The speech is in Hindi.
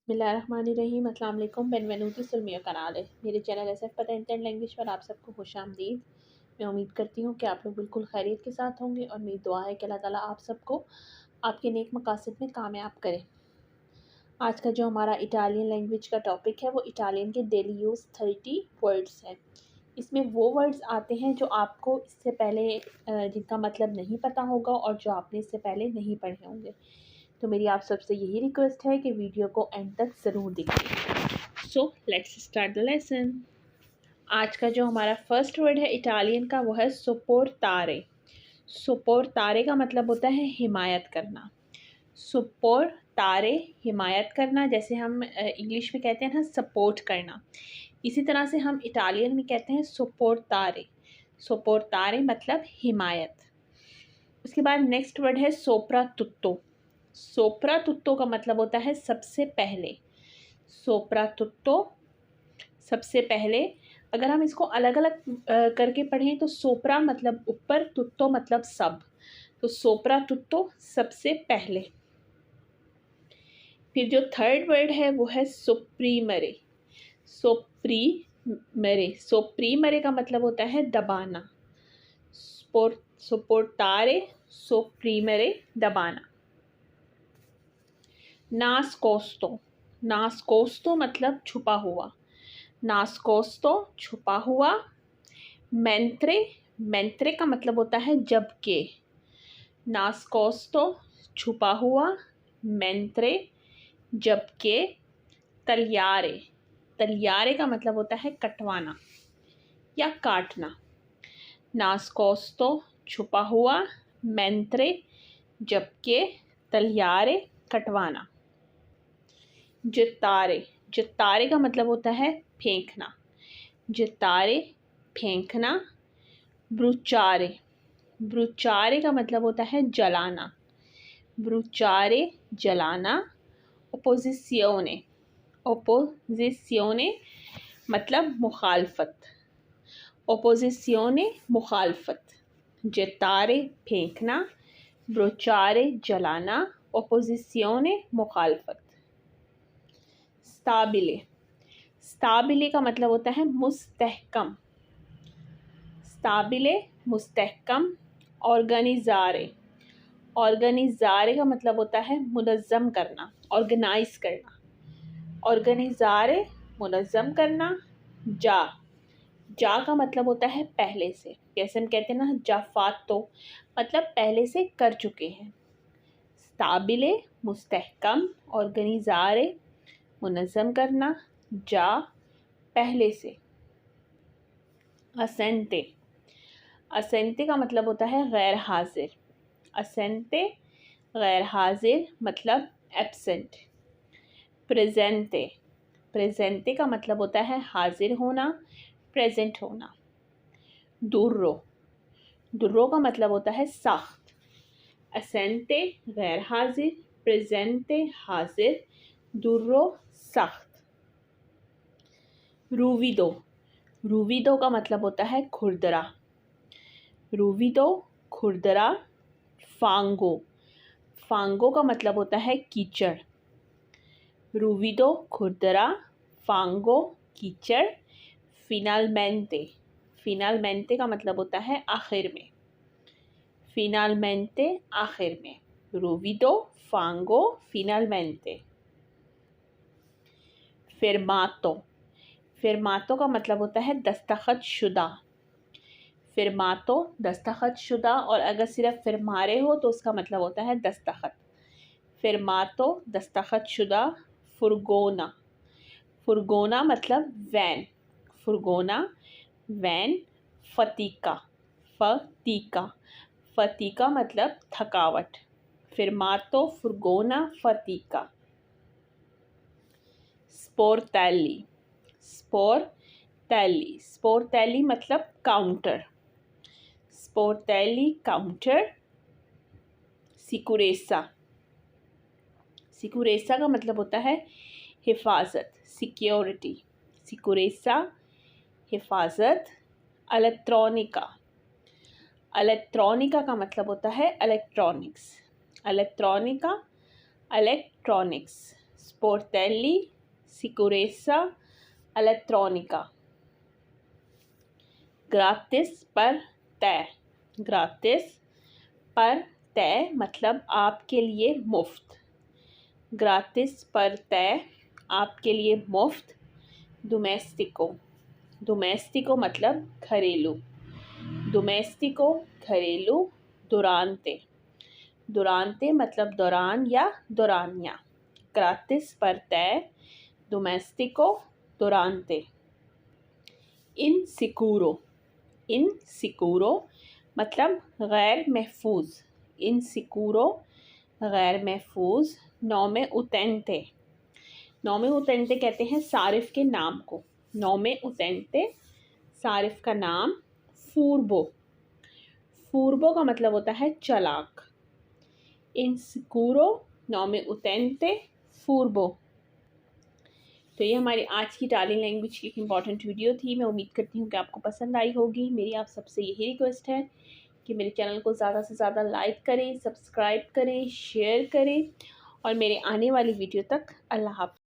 बिस्मिल्लाहिर्रहमानिर्रहीम। अस्सलाम वालेकुम। बेनवेनुटी सुलमिया कनाल है मेरे चैनल SF पता लैंग्वेज पर आप सबको खुशामदीद। मैं उम्मीद करती हूँ कि आप लोग बिल्कुल खैरियत के साथ होंगे और मेरी दुआ है कि अल्लाह ताला आप सबको आपके नेक मकासद में कामयाब करे। आज का जो हमारा इटालियन लैंग्वेज का टॉपिक है वो इटालियन के डेली यूज़ 30 वर्ड्स हैं। इसमें वो वर्ड्स आते हैं जो आपको इससे पहले जिनका मतलब नहीं पता होगा और जो आपने इससे पहले नहीं पढ़े होंगे। तो मेरी आप सबसे यही रिक्वेस्ट है कि वीडियो को एंड तक ज़रूर देखें। So let's start the lesson. आज का जो हमारा फर्स्ट वर्ड है इटालियन का वो है सोपोर्टारे। सोपोर्टारे का मतलब होता है हिमायत करना। सोपोर्टारे हिमायत करना, जैसे हम इंग्लिश में कहते हैं ना सपोर्ट करना, इसी तरह से हम इटालियन में कहते हैं सोपोर्टारे। सोपोर्टारे मतलब हिमायत। उसके बाद नेक्स्ट वर्ड है सोप्रातुत्तो। सोप्रातुत्तो का मतलब होता है सबसे पहले। सोप्रातुत्तो सबसे पहले। अगर हम इसको अलग अलग करके पढ़ें तो सोप्रा मतलब ऊपर, तुत्तो मतलब सब, तो सोप्रातुत्तो सबसे पहले। फिर जो थर्ड वर्ड है वो है सोप्रीमरे। सोप्रीमरे। सोप्रीमरे का मतलब होता है दबाना। सोपोर्टारे सोप्रीमरे दबाना। नास्कोस्तो। नास्कोस्तो मतलब छुपा हुआ। नास्कोस्तो छुपा हुआ। मेंत्रे। मेंत्रे का मतलब होता है जबकि। नास्कोस्तो छुपा हुआ, मेंत्रे जबकि। तलियारे। तलियारे का मतलब होता है कटवाना या काटना। नास्कोस्तो छुपा हुआ, मेंत्रे जबकि, तलियारे कटवाना। जितारे। जितारे का मतलब होता है फेंकना। जितारे फेंकना। ब्रुचारे। ब्रुचारे का मतलब होता है जलाना। ब्रुचारे जलाना। ओपोजिसियोने। ओपोजिसियोने मतलब मुखालफत। ओपोजिसियोने मुखालफत। जितारे फेंकना, ब्रुचारे जलाना, ओपोजिसियोने मुखालफत। स्टाबिले। स्टाबिले का मतलब होता है मुस्तहकम। स्टाबिले मुस्तहकम। ऑर्गेनिज़ारे। ऑर्गेनिज़ारे का मतलब होता है मुनज़्ज़म करना, ऑर्गेनाइज करना। ऑर्गेनिज़ारे मुनज़्ज़म करना। जा। जा का मतलब होता है पहले से, जैसे हम कहते हैं ना जाफातो, मतलब पहले से कर चुके हैं। स्टाबिले मुस्तहकम, ऑर्गेनिज़ारे मुनज़्ज़म करना, जा पहले से। असेंते। असेंते का मतलब होता है गैर हाजिर। असेंते गैर हाजिर मतलब एब्सेंट। प्रेजेंटे। प्रेजेंटे का मतलब होता है हाजिर होना, प्रेजेंट होना। दुर्रो। दुर्रो का मतलब होता है सख्त। असेंटे गैर हाजिर, प्रेजेंटे हाजिर, दुर्रो सख्त। रूविदो। रूविदो का मतलब होता है खुरदरा। रूविदो खुरदरा। फांगो। फांगो का मतलब होता है कीचड़। रूविदो खुरदरा, फांगो कीचड़। फिनालमेंटे। फिनालमेंटे का मतलब होता है आखिर में। फिनालमेंटे आखिर में। रूविदो फांगो फिनालमेंटे। फिरमातो। फिरमातो का मतलब होता है दस्तखत शुदा। फिरमातो दस्तखत शुदा, और अगर सिर्फ फिरमारे हो तो उसका मतलब होता है दस्तखत। फिरमातो दस्तखत शुदा। फुरगोना। फुरगोना मतलब वैन। फुरगोना वैन। फतीका। फतीका। फतीका मतलब थकावट। फिरमातो फुरगोना फतीका। स्पोर्टेली। स्पोर्टेली। स्पोर्टेली मतलब काउंटर। स्पोर्टेली काउंटर। सिकुरेसा। सिकुरेसा का मतलब होता है हिफाजत, सिक्योरिटी। सिकुरेसा हिफाजत। इलेक्ट्रॉनिका। इलेक्ट्रॉनिका का मतलब होता है इलेक्ट्रॉनिक्स। इलेक्ट्रॉनिका इलेक्ट्रॉनिक्स। स्पोर्टेली, सिक्योरेसा, इलेक्ट्रॉनिका। ग्रातिस पर तय, ग्रातिस पर तय मतलब आपके लिए मुफ्त। ग्रातिस पर तय आपके लिए मुफ्त। डोमेस्टिको, डोमेस्टिको मतलब घरेलू। डोमेस्टिको घरेलू। दुरांते, दुरांते मतलब दौरान या दौरानिया। ग्रातिस पर तय, डोमेस्टिको, दुरांते। इनसिक्यूरो, इनसिक्यूरो मतलब गैर महफूज। इनसिक्यूरो गैर महफूज। नोमे उतेंते, नोमे उतेंते कहते हैं सारिफ के नाम को। नोमे उतेंते सारिफ का नाम। फूर्बो, फूर्बो का मतलब होता है चालाक। इनसिक्यूरो, नोमे उतेंते, फूर्बो। तो ये हमारी आज की इटालियन लैंग्वेज की एक इम्पॉर्टेंट वीडियो थी। मैं उम्मीद करती हूँ कि आपको पसंद आई होगी। मेरी आप सबसे यही रिक्वेस्ट है कि मेरे चैनल को ज़्यादा से ज़्यादा लाइक करें, सब्सक्राइब करें, शेयर करें और मेरे आने वाली वीडियो तक अल्लाह हाफ़िज़।